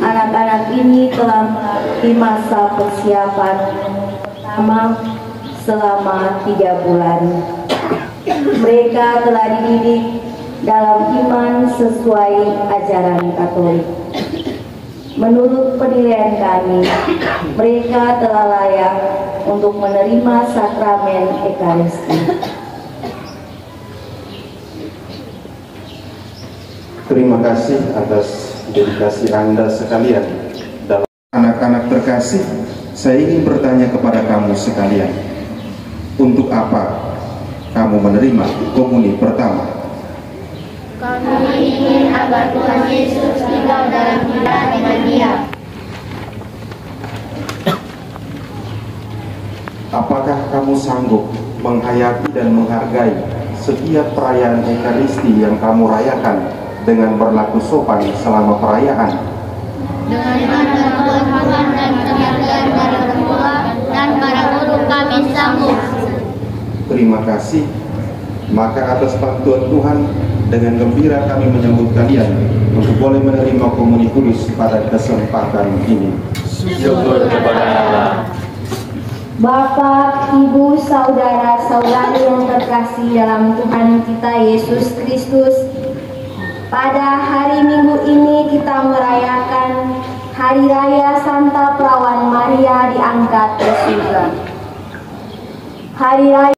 Anak-anak ini telah melalui masa persiapan pertama selama 3 bulan. Mereka telah dididik dalam iman sesuai ajaran Katolik. Menurut penilaian kami, mereka telah layak untuk menerima sakramen Ekaristi. Terima kasih atas dedikasi Anda sekalian. Dalam anak-anak terkasih, saya ingin bertanya kepada kamu sekalian, untuk apa kamu menerima komuni pertama? Kami ingin agar Tuhan Yesus tinggal dalam kita dengan diam. Apakah kamu sanggup menghayati dan menghargai setiap perayaan Ekaristi yang kamu rayakan dengan berlaku sopan selama perayaan? Dengan bantuan Tuhan dan pengertian dari orang tua dan para guru kami sanggup. Terima kasih. Maka atas bantuan Tuhan, dengan gembira kami menyambut kalian untuk boleh menerima komuni kudus pada kesempatan ini. Syukur kepada Allah. Bapak, Ibu, saudara-saudari yang terkasih dalam Tuhan kita Yesus Kristus, pada hari Minggu ini kita merayakan Hari Raya Santa Perawan Maria diangkat ke surga. Hari Raya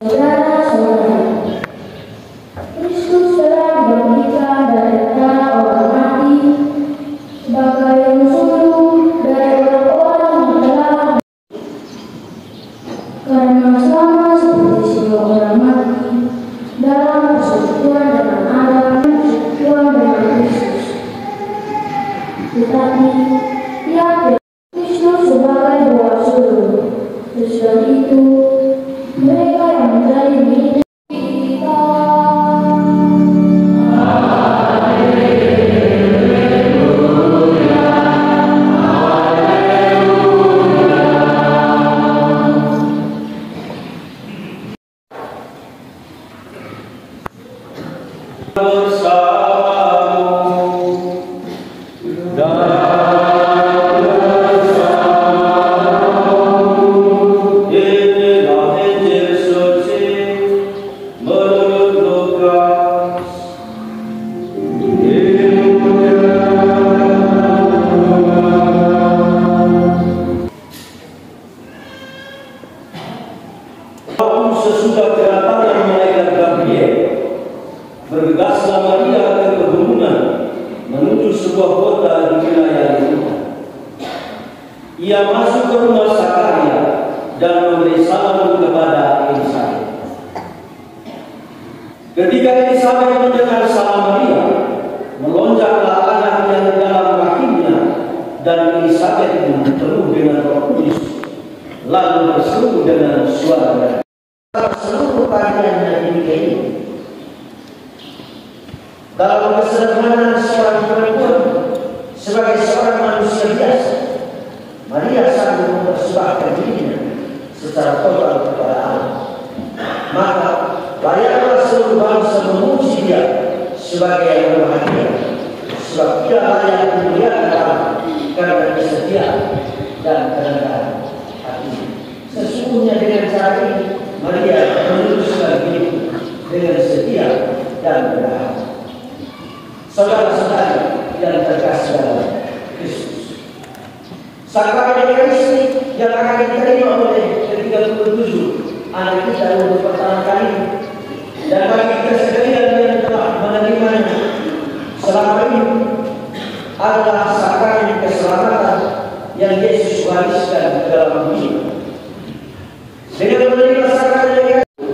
Saudara-saudara, Kristus telah bangkitkan dari antara orang mati sebagai yang sungguh dari orang-orang yang telah, karena sama seperti semua orang mati dalam persekutuan dengan Adam, persekutuan dengan Kristus, tetapi tiap Kristus sebagai buah sulung. Sesudah itu mereka yang menjadi milik kita. Sesudah kedatangan malaikat Gabriel, bergegaslah Maria ke pegunungan menuju sebuah kota di wilayah Yudea. Ia masuk ke rumah Zakaria dan memberi salam kepada Elisabet. Ketika Elisabet mendengar salam Maria, melonjaklah anak yang dalam rahimnya, dan Elisabet pun penuh dengan Roh Kudus, lalu berseru dengan suara seluruh bagian dari ini. Dalam kesederhanaan seorang perempuan sebagai seorang manusia biasa, Maria sanggup mempersembahkan dirinya secara total kepada Allah. Maka layaklah seluruh bangsa memuji Dia sebagai yang berbahagia, sebab Dia layak dimuliakan Allah karena kesetiaan dan kerendahan hati. Sesungguhnya dengan cara ini Maria meluruskan diri dengan setia dan berdoa. Saudara-saudara yang terkasih dalam Kristus, sakramen Ekaristi yang akan diterima oleh ke-37 anak kita untuk pertama kali, dan bagi kita sekalian yang telah menerimanya selama ini, adalah sakramen keselamatan yang Yesus wariskan ke dalam dunia. Dengan menerima sakramen Ekaristi,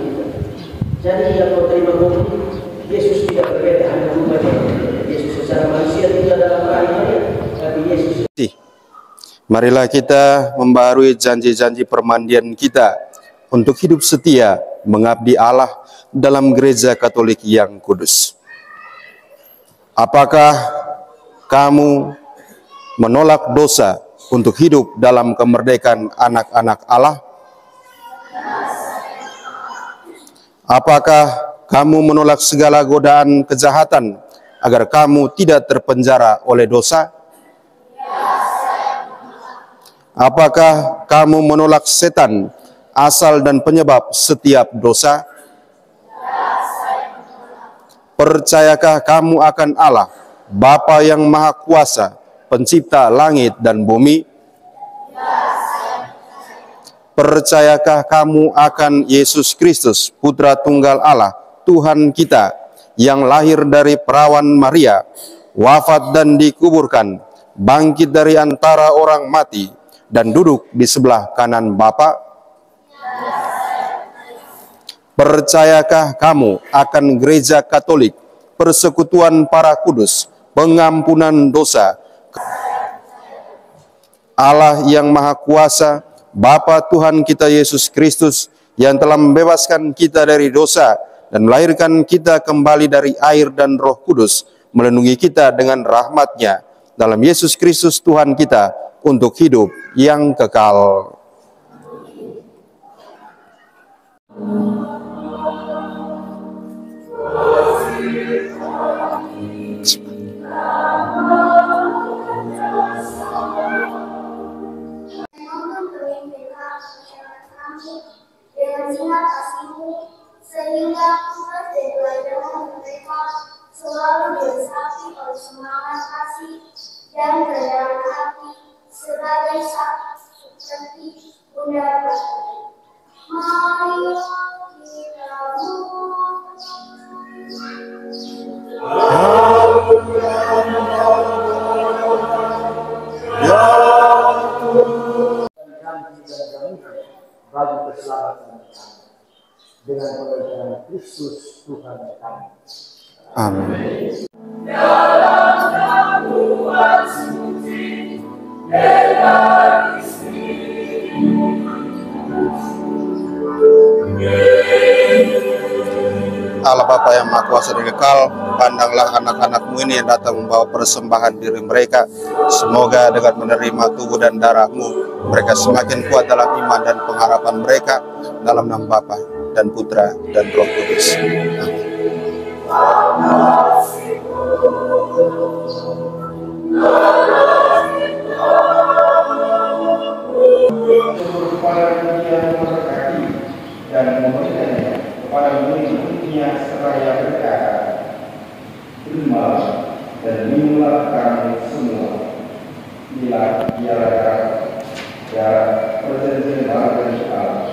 jadi yang menerima komunitas, Yesus tidak berbeda hanya rumahnya. Yesus secara manusia tidak dalam rahimnya, tapi Yesus. Marilah kita membarui janji-janji permandian kita untuk hidup setia mengabdi Allah dalam gereja Katolik yang kudus. Apakah kamu menolak dosa untuk hidup dalam kemerdekaan anak-anak Allah? Apakah kamu menolak segala godaan kejahatan agar kamu tidak terpenjara oleh dosa? Apakah kamu menolak setan, asal dan penyebab setiap dosa? Percayakah kamu akan Allah, Bapa yang Maha Kuasa, pencipta langit dan bumi? Percayakah kamu akan Yesus Kristus, Putra Tunggal Allah, Tuhan kita, yang lahir dari perawan Maria, wafat dan dikuburkan, bangkit dari antara orang mati, dan duduk di sebelah kanan Bapa? Percayakah kamu akan gereja Katolik, persekutuan para kudus, pengampunan dosa, Allah yang Maha Kuasa, Bapa Tuhan kita Yesus Kristus, yang telah membebaskan kita dari dosa dan melahirkan kita kembali dari air dan Roh Kudus, melindungi kita dengan rahmat-Nya dalam Yesus Kristus Tuhan kita untuk hidup yang kekal. Dengan sinar kasih-Mu, sehingga tugas dan pelajaran mereka selalu diresapi oleh semangat kasih dan kerendahan hati sebagai seperti Bunda Bapa. Marilah oleh Tuhan Kristus Tuhan kami. Amin. Allah Bapa yang Maha Kuasa dan Kekal, pandanglah anak-anak-Mu ini yang datang membawa persembahan diri mereka. Semoga dengan menerima tubuh dan darah-Mu, mereka semakin kuat dalam iman dan pengharapan mereka. Dalam nama Bapa dan Putra dan Roh Kudus. Kepada murid-muridnya seraya berkata, terimalah dan minumlah kami semua. Inilah darah perjanjian baru dari Allah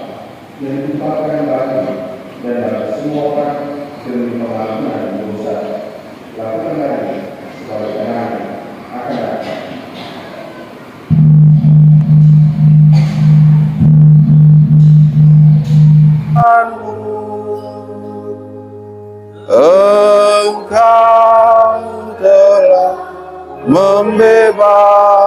yang ditumpahkan bagi dan bagi semua orang demi pengampunan dosa. Lakukanlah ini sebagai kenangan akan datang. Engkau telah membebaskan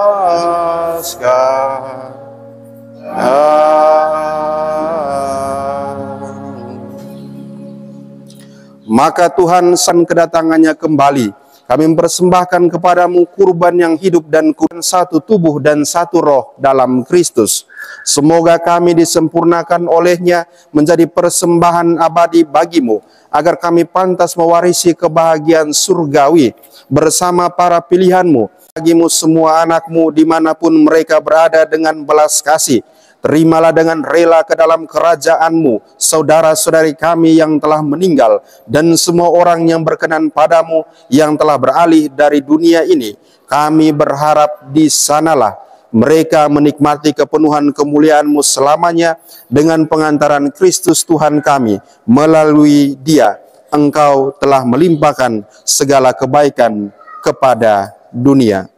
maka Tuhan san kedatangannya kembali. Kami mempersembahkan kepadamu kurban yang hidup dan kurban satu tubuh dan satu roh dalam Kristus. Semoga kami disempurnakan olehnya menjadi persembahan abadi bagimu, agar kami pantas mewarisi kebahagiaan surgawi bersama para pilihanmu. Bagimu semua anakmu dimanapun mereka berada dengan belas kasih. Terimalah dengan rela ke dalam kerajaanmu saudara-saudari kami yang telah meninggal dan semua orang yang berkenan padamu yang telah beralih dari dunia ini. Kami berharap di sanalah mereka menikmati kepenuhan kemuliaan-Mu selamanya dengan pengantaran Kristus Tuhan kami. Melalui Dia, Engkau telah melimpahkan segala kebaikan kepada dunia.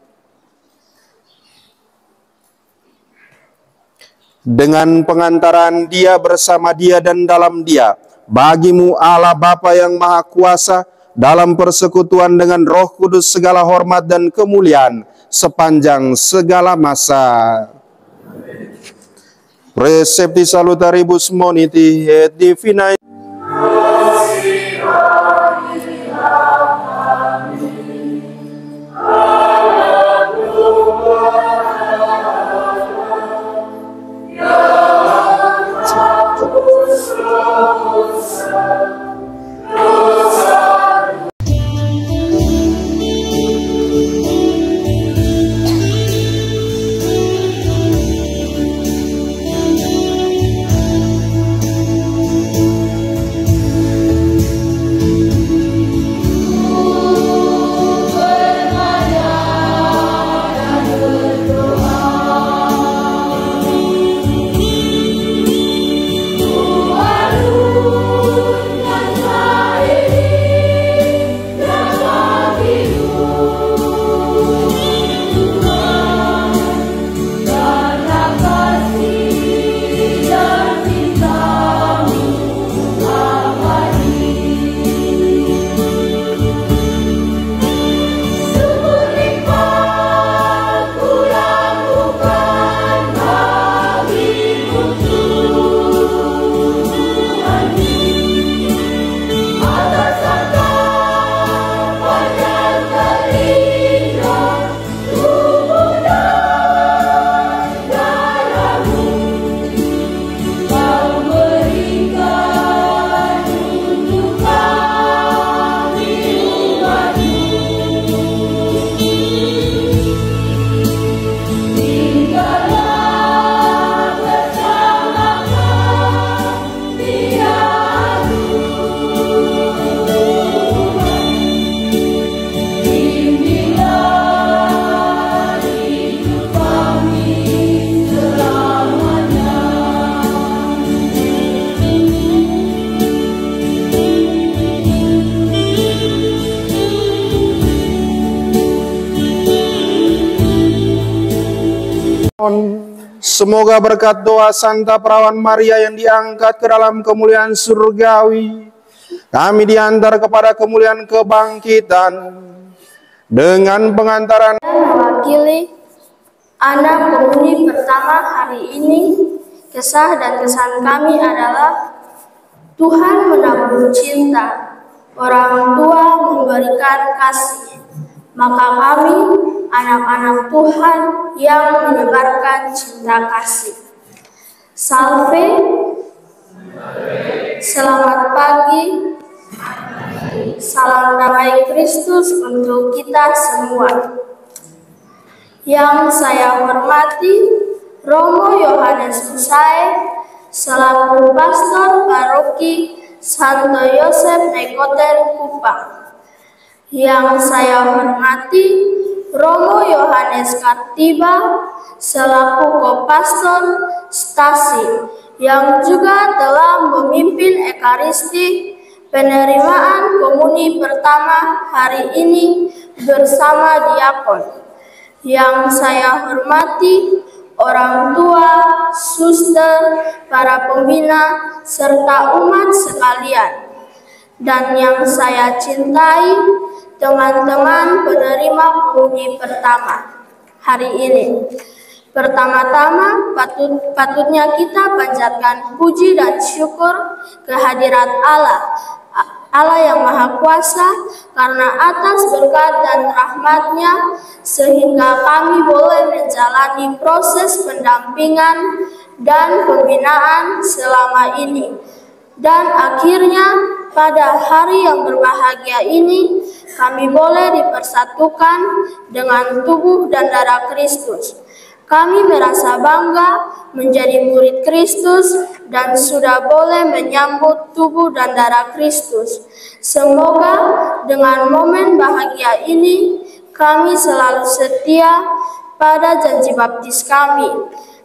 Dengan pengantaran Dia, bersama Dia, dan dalam Dia, bagimu Allah Bapa yang Maha Kuasa, dalam persekutuan dengan Roh Kudus segala hormat dan kemuliaan sepanjang segala masa. Precepti salutaribus moniti et divinae. Semoga berkat doa Santa Perawan Maria yang diangkat ke dalam kemuliaan surgawi, kami diantar kepada kemuliaan kebangkitan dengan pengantaran mewakili anak penghuni pertama hari ini. Kesah dan kesan kami adalah Tuhan menabur cinta, orang tua memberikan kasih, maka kami anak-anak Tuhan yang menyebarkan cinta kasih. Salve, selamat pagi, salam damai Kristus untuk kita semua. Yang saya hormati Romo Yohanes Husae selaku Pastor Paroki Santo Yosef Nekoten Kupang. Yang saya hormati Romo Yohanes Kartiba selaku Kopastor Stasi yang juga telah memimpin Ekaristi penerimaan komuni pertama hari ini bersama diakon. Yang saya hormati orang tua, suster, para pembina, serta umat sekalian. Dan yang saya cintai, teman-teman penerima komuni pertama hari ini. Pertama-tama patutnya kita panjatkan puji dan syukur kehadirat Allah yang Maha Kuasa, karena atas berkat dan rahmat-Nya sehingga kami boleh menjalani proses pendampingan dan pembinaan selama ini. Dan akhirnya pada hari yang berbahagia ini kami boleh dipersatukan dengan tubuh dan darah Kristus. Kami merasa bangga menjadi murid Kristus dan sudah boleh menyambut tubuh dan darah Kristus. Semoga dengan momen bahagia ini kami selalu setia pada janji baptis kami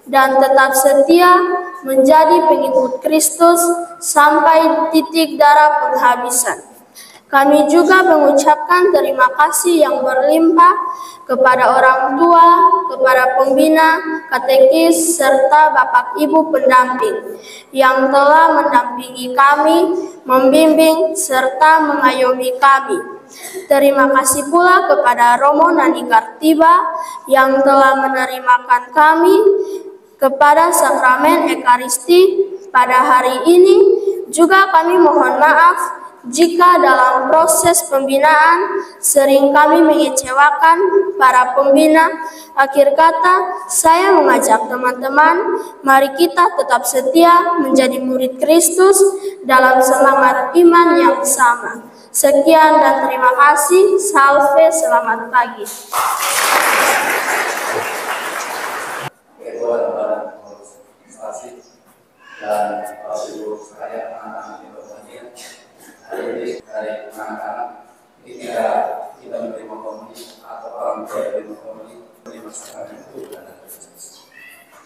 dan tetap setia menjadi pengikut Kristus sampai titik darah penghabisan. Kami juga mengucapkan terima kasih yang berlimpah kepada orang tua, kepada pembina, katekis, serta Bapak Ibu pendamping yang telah mendampingi kami, membimbing, serta mengayomi kami. Terima kasih pula kepada Romo Nani Kartiba yang telah menerimakan kami kepada sakramen Ekaristi pada hari ini. Juga kami mohon maaf jika dalam proses pembinaan sering kami mengecewakan para pembina. Akhir kata, saya mengajak teman-teman, mari kita tetap setia menjadi murid Kristus dalam semangat iman yang sama. Sekian dan terima kasih. Salve, selamat pagi. Dan Ibu sekalian, anak-anak yang berbahagia, hari anak-anak ketika kita menerima komuni atau orang tua menerima komuni, menerima sakramen itu adalah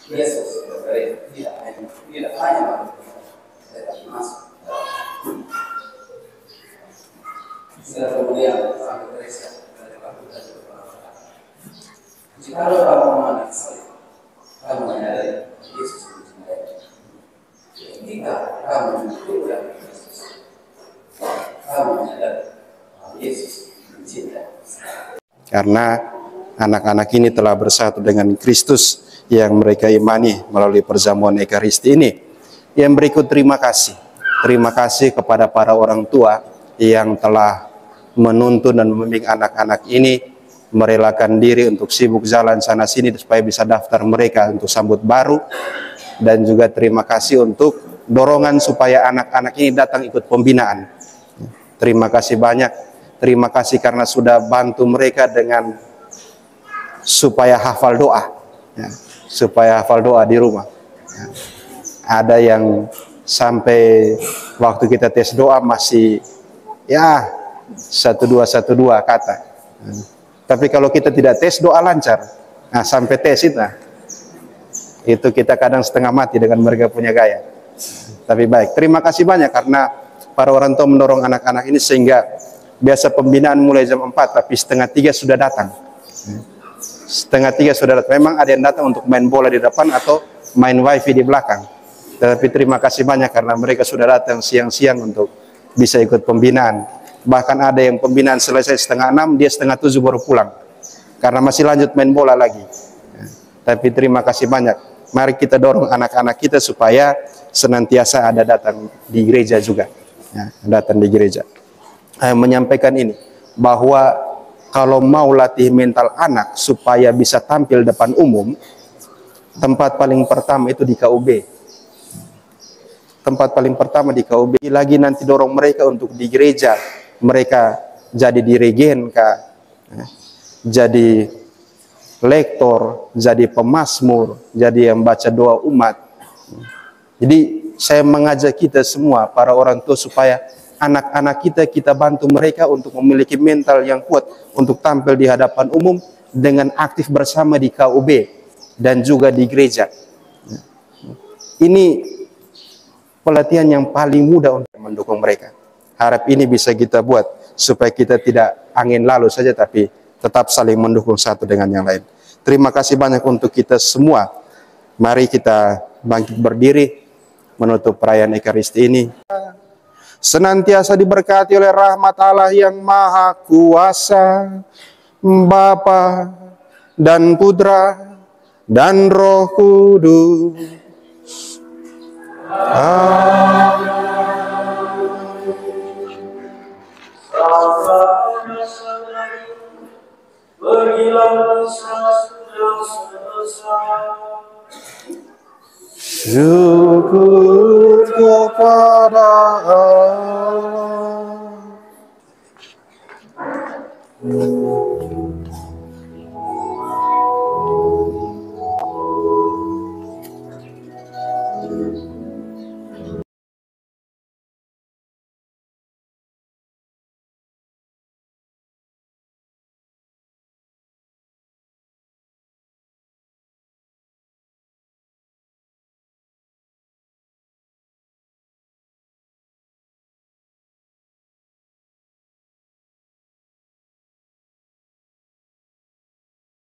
Yesus bergerak tidak hanya manusia, tetapi masuk dalam. Setelah kemudian Santa Teresa dari Kalkuta juga pernah berkata, jika orang memandang salib, kamu menyadari Yesus mencintai. Ketika kamu menunjukkan Yesus, kamu menyadari Yesus mencintai. Karena anak-anak ini telah bersatu dengan Kristus yang mereka imani melalui perjamuan Ekaristi ini. Yang berikut terima kasih. Terima kasih kepada para orang tua yang telah menuntun dan membimbing anak-anak ini, merelakan diri untuk sibuk jalan sana sini supaya bisa daftar mereka untuk sambut baru. Dan juga terima kasih untuk dorongan supaya anak-anak ini datang ikut pembinaan. Terima kasih banyak. Terima kasih karena sudah bantu mereka dengan supaya hafal doa, ya, supaya hafal doa di rumah. Ya. Ada yang sampai waktu kita tes doa masih ya 1212 kata. Tapi kalau kita tidak tes doa lancar. Nah, sampai tes itu kita kadang setengah mati dengan mereka punya gaya. Tapi baik, terima kasih banyak karena para orang tua mendorong anak-anak ini sehingga biasa pembinaan mulai jam 4 tapi setengah 3 sudah datang. 2:30 sudah datang. Memang ada yang datang untuk main bola di depan atau main wifi di belakang. Tetapi terima kasih banyak karena mereka sudah datang siang-siang untuk bisa ikut pembinaan. Bahkan ada yang pembinaan selesai 5:30, dia 6:30 baru pulang. Karena masih lanjut main bola lagi. Tapi terima kasih banyak. Mari kita dorong anak-anak kita supaya senantiasa ada datang di gereja juga. Datang di gereja. Menyampaikan ini, bahwa kalau mau latih mental anak supaya bisa tampil depan umum, tempat paling pertama itu di KUB. Tempat paling pertama di KUB. Lagi nanti dorong mereka untuk di gereja. Mereka jadi diregen, jadi lektor, jadi pemasmur, jadi yang baca doa umat. Jadi saya mengajak kita semua, para orang tua, supaya anak-anak kita bantu mereka untuk memiliki mental yang kuat untuk tampil di hadapan umum dengan aktif bersama di KUB dan juga di gereja. Ini pelatihan yang paling mudah untuk mendukung mereka. Harap ini bisa kita buat supaya kita tidak angin lalu saja, tapi tetap saling mendukung satu dengan yang lain. Terima kasih banyak untuk kita semua. Mari kita bangkit berdiri menutup perayaan Ekaristi ini. Senantiasa diberkati oleh rahmat Allah yang Maha Kuasa, Bapa dan Putra dan Roh Kudus. Amin. Syukur kepada Allah.